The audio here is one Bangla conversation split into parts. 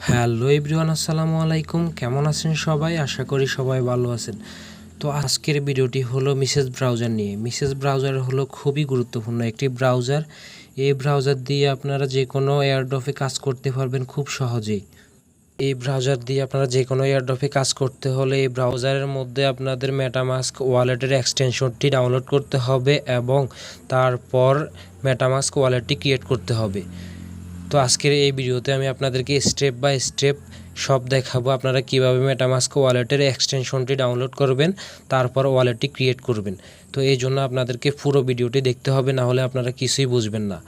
হ্যালো এভরিওয়ান, আসসালামু আলাইকুম। কেমন আছেন সবাই? আশা করি সবাই ভালো আছেন। তো আজকের ভিডিওটি হলো মিসেস ব্রাউজার নিয়ে। মিসেস ব্রাউজার হলো খুবই গুরুত্বপূর্ণ একটি ব্রাউজার। এই ব্রাউজার দিয়ে আপনারা যে কোনো এয়ারড্রপে কাজ করতে পারবেন খুব সহজেই। এই ব্রাউজার দিয়ে আপনারা যে কোনো এয়ারড্রপে কাজ করতে হলে এই ব্রাউজারের মধ্যে আপনাদের মেটামাস্ক ওয়ালেটের এক্সটেনশনটি ডাউনলোড করতে হবে এবং তারপর মেটামাস্ক ওয়ালেটটি ক্রিয়েট করতে হবে। তো আজকের এই ভিডিওতে আমি আপনাদেরকে স্টেপ বাই স্টেপ সব দেখাবো, আপনারা কিভাবে মেটামাস্ক ওয়ালেটের এক্সটেনশনটি ডাউনলোড করবেন, তারপর ওয়ালেটটি ক্রিয়েট করবেন। তো এই জন্য আপনাদেরকে পুরো ভিডিওটি দেখতে হবে, না হলে আপনারা কিছুই বুঝবেন না।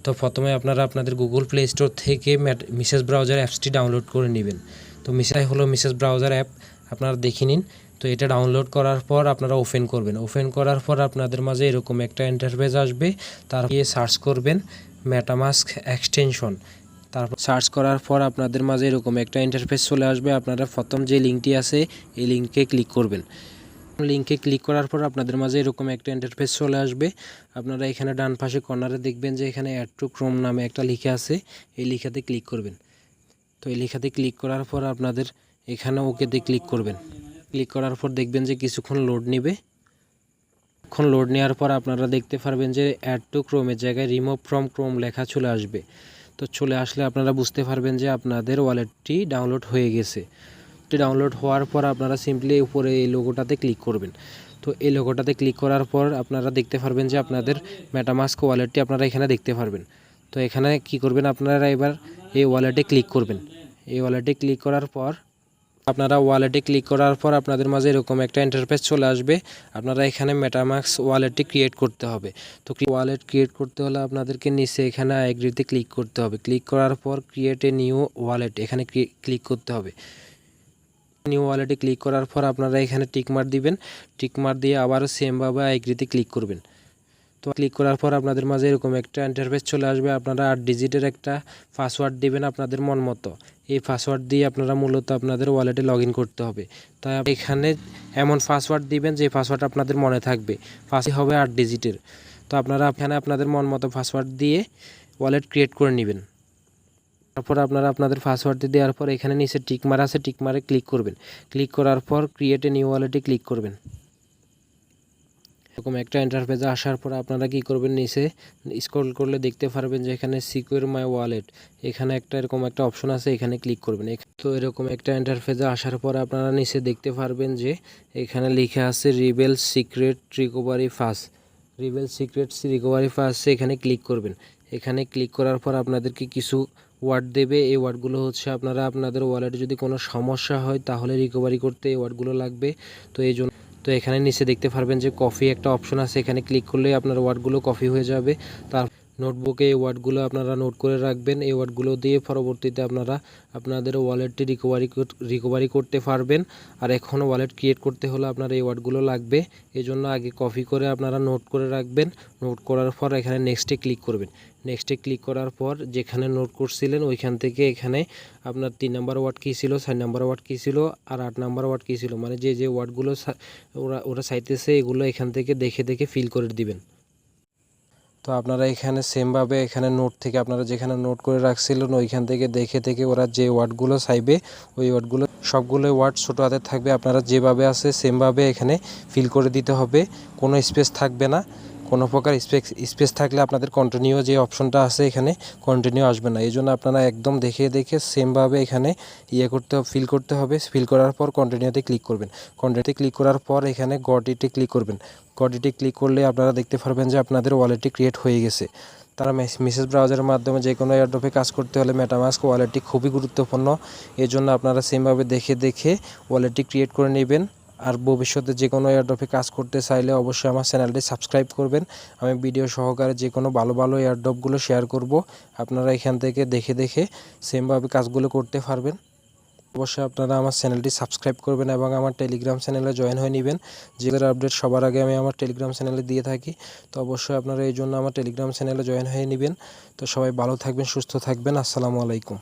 তো প্রথমে আপনারা আপনাদের গুগল প্লে স্টোর থেকে মিসেস ব্রাউজার অ্যাপসটি ডাউনলোড করে নেবেন। তো মিসেস ব্রাউজার অ্যাপ, আপনারা দেখে নিন। তো এটা ডাউনলোড করার পর আপনারা ওপেন করবেন। ওপেন করার পর আপনাদের মাঝে এরকম একটা ইন্টারফেস আসবে, তার গিয়ে সার্চ করবেন মেটামাস্ক এক্সটেনশন। তারপর সার্চ করার পর আপনাদের মাঝে এরকম একটা ইন্টারফেস চলে আসবে। আপনারা প্রথম যে লিঙ্কটি আছে এই লিঙ্কে ক্লিক করবেন। লিঙ্কে ক্লিক করার পর আপনাদের মাঝে এরকম একটা ইন্টারফেস চলে আসবে। আপনারা এখানে ডান পাশে কর্নারে দেখবেন যে এখানে অ্যাড টু ক্রোম নামে একটা লেখা আছে, এই লেখাতে ক্লিক করবেন। তো এই লেখাতে ক্লিক করার পর আপনাদের এখানে ওকেতে ক্লিক করবেন। ক্লিক করার পর দেখবেন যে কিছুক্ষণ লোড নেবে। লোড নেওয়ার পর আপনারা দেখতে পারবেন যে অ্যাড টু ক্রোমের জায়গায় রিমুভ ফ্রম ক্রোম লেখা চলে আসবে। তো চলে আসলে আপনারা বুঝতে পারবেন যে আপনাদের ওয়ালেটটি ডাউনলোড হয়ে গেছে। ডাউনলোড হওয়ার পর আপনারা সিম্পলি উপরে এই লোগোটাতে ক্লিক করবেন। তো এই লোগোটাতে ক্লিক করার পর আপনারা দেখতে পারবেন যে আপনাদের মেটামাস্ক ওয়ালেটটি আপনারা এখানে দেখতে পারবেন। তো এখানে কি করবেন, আপনারা এবার এই ওয়ালেটে ক্লিক করবেন। এই ওয়ালেটে ক্লিক করার পর আপনাদের মাঝে এরকম একটা ইন্টারফেস চলে আসবে। আপনারা এখানে মেটামাস্ক ওয়ালেটটি ক্রিয়েট করতে হবে। তো ওয়ালেট ক্রিয়েট করতে হলে আপনাদেরকে নিচে এখানে এগ্রিতে ক্লিক করতে হবে। ক্লিক করার পর ক্রিয়েট এ নিউ ওয়ালেট এখানে ক্লিক করতে হবে। নিউ ওয়ালেটে ক্লিক করার পর আপনারা এখানে টিকমার্ক দিবেন। টিকমার্ক দিয়ে আবারও সেমভাবে এগ্রিতে ক্লিক করবেন। তো ক্লিক করার পর আপনাদের মাঝে এরকম একটা ইন্টারফেস চলে আসবে। আপনারা 8 ডিজিটের একটা পাসওয়ার্ড দিবেন আপনাদের মন মতো। এই পাসওয়ার্ড দিয়ে আপনারা মূলত আপনাদের ওয়ালেটে লগ ইন করতে হবে। তাই এখানে এমন পাসওয়ার্ড দিবেন যে পাসওয়ার্ড আপনাদের মনে থাকবে, পাসই হবে 8 ডিজিটের। তো আপনারা এখানে আপনাদের মন মতো পাসওয়ার্ড দিয়ে ওয়ালেট ক্রিয়েট করে নেবেন। তারপর আপনারা আপনাদের পাসওয়ার্ডটি দেওয়ার পর এখানে নিচে টিকমার আছে, টিকমারে ক্লিক করবেন। ক্লিক করার পর ক্রিয়েট এ নিউ ওয়ালেটে ক্লিক করবেন। এরকম একটা ইন্টারফেসে আসার পর আপনারা কি করবেন, নিচে স্ক্রল করলে দেখতে পারবেন যে এখানে সিকিউর মাই ওয়ালেট এখানে একটা এরকম একটা অপশন আছে, এখানে ক্লিক করবেন। তো এরকম একটা ইন্টারফেসে আসার পর আপনারা নিচে দেখতে পারবেন যে এখানে লেখা আছে রিবেল সিক্রেট রিকভারি ফাস্ট। এখানে ক্লিক করবেন। এখানে ক্লিক করার পর আপনাদেরকে কিছু ওয়ার্ড দেবে। এই ওয়ার্ডগুলো হচ্ছে আপনারা আপনাদের ওয়ালেটে যদি কোনো সমস্যা হয় তাহলে রিকভারি করতে এই ওয়ার্ডগুলো লাগবে। তো এখানে নিচে দেখতে পারবেন যে কপি একটা অপশন আছে, এখানে ক্লিক করলে আপনার ওয়ার্ডগুলো কপি হয়ে যাবে। তার নোটবুকে এই ওয়ার্ডগুলো আপনারা নোট করে রাখবেন। এই ওয়ার্ডগুলো দিয়ে পরবর্তীতে আপনারা আপনাদের ওয়ালেটটি রিকভারি করতে পারবেন। আর এখন ওয়ালেট ক্রিয়েট করতে হলে আপনার এই ওয়ার্ডগুলো লাগবে, এই জন্য আগে কপি করে আপনারা নোট করে রাখবেন। নোট করার পর এখানে নেক্সটে ক্লিক করবেন। নেক্সটে ক্লিক করার পর যেখানে নোট করছিলেন ওইখান থেকে এখানে আপনার 3 নাম্বার ওয়ার্ড কী ছিল, 4 নাম্বার ওয়ার্ড কী ছিল আর 8 নাম্বার ওয়ার্ড কী ছিল, মানে যে ওয়ার্ডগুলো ওরা চাইতেছে এগুলো এখান থেকে দেখে দেখে ফিল করে দিবেন। তো আপনারা এখানে সেমভাবে এখানে নোট থেকে আপনারা যেখানে নোট করে রাখছিলেন ওইখান থেকে দেখে দেখে ওরা যে ওয়ার্ডগুলো চাইবে ওই ওয়ার্ডগুলো সবগুলো ওয়ার্ড ছোটো হাতে থাকবে। আপনারা যেভাবে আছে সেমভাবে এখানে ফিল করে দিতে হবে, কোনো স্পেস থাকবে না। কোনো প্রকার স্পেস থাকলে আপনাদের কন্টিনিউ যে অপশনটা আছে এখানে কন্টিনিউ আসবে না। এই জন্য আপনারা একদম দেখে দেখে সেমভাবে এখানে ফিল করতে হবে। ফিল করার পর কন্টিনিউতে ক্লিক করবেন। কন্টিনিউতে ক্লিক করার পর এখানে গট ইটে ক্লিক করবেন। গট ইটে ক্লিক করলে আপনারা দেখতে পারবেন যে আপনাদের ওয়ালেটটি ক্রিয়েট হয়ে গেছে। তারা মিসেস ব্রাউজারের মাধ্যমে যে কোনো এয়ারড্রপে কাজ করতে হলে মেটামাস্ক ওয়ালেটটি খুবই গুরুত্বপূর্ণ। এই জন্য আপনারা সেমভাবে দেখে দেখে ওয়ালেটটি ক্রিয়েট করে নেবেন। আর ভবিষ্যতে যে কোনো এয়ারড্রপে কাজ করতে চাইলে অবশ্যই আমার চ্যানেলটি সাবস্ক্রাইব করবেন। আমি ভিডিও সহকারে যে কোনো ভালো ভালো এয়ারড্রপগুলো শেয়ার করব। আপনারা এখান থেকে দেখে দেখে সেমভাবে কাজগুলো করতে পারবেন। অবশ্যই আপনারা আমার চ্যানেলটি সাবস্ক্রাইব করবেন এবং আমার টেলিগ্রাম চ্যানেলে জয়েন হয়ে নেবেন। যেগুলোর আপডেট সবার আগে আমি আমার টেলিগ্রাম চ্যানেলে দিয়ে থাকি। তো অবশ্যই আপনারা এই জন্য আমার টেলিগ্রাম চ্যানেলে জয়েন হয়ে নেবেন। তো সবাই ভালো থাকবেন, সুস্থ থাকবেন। আসসালামু আলাইকুম।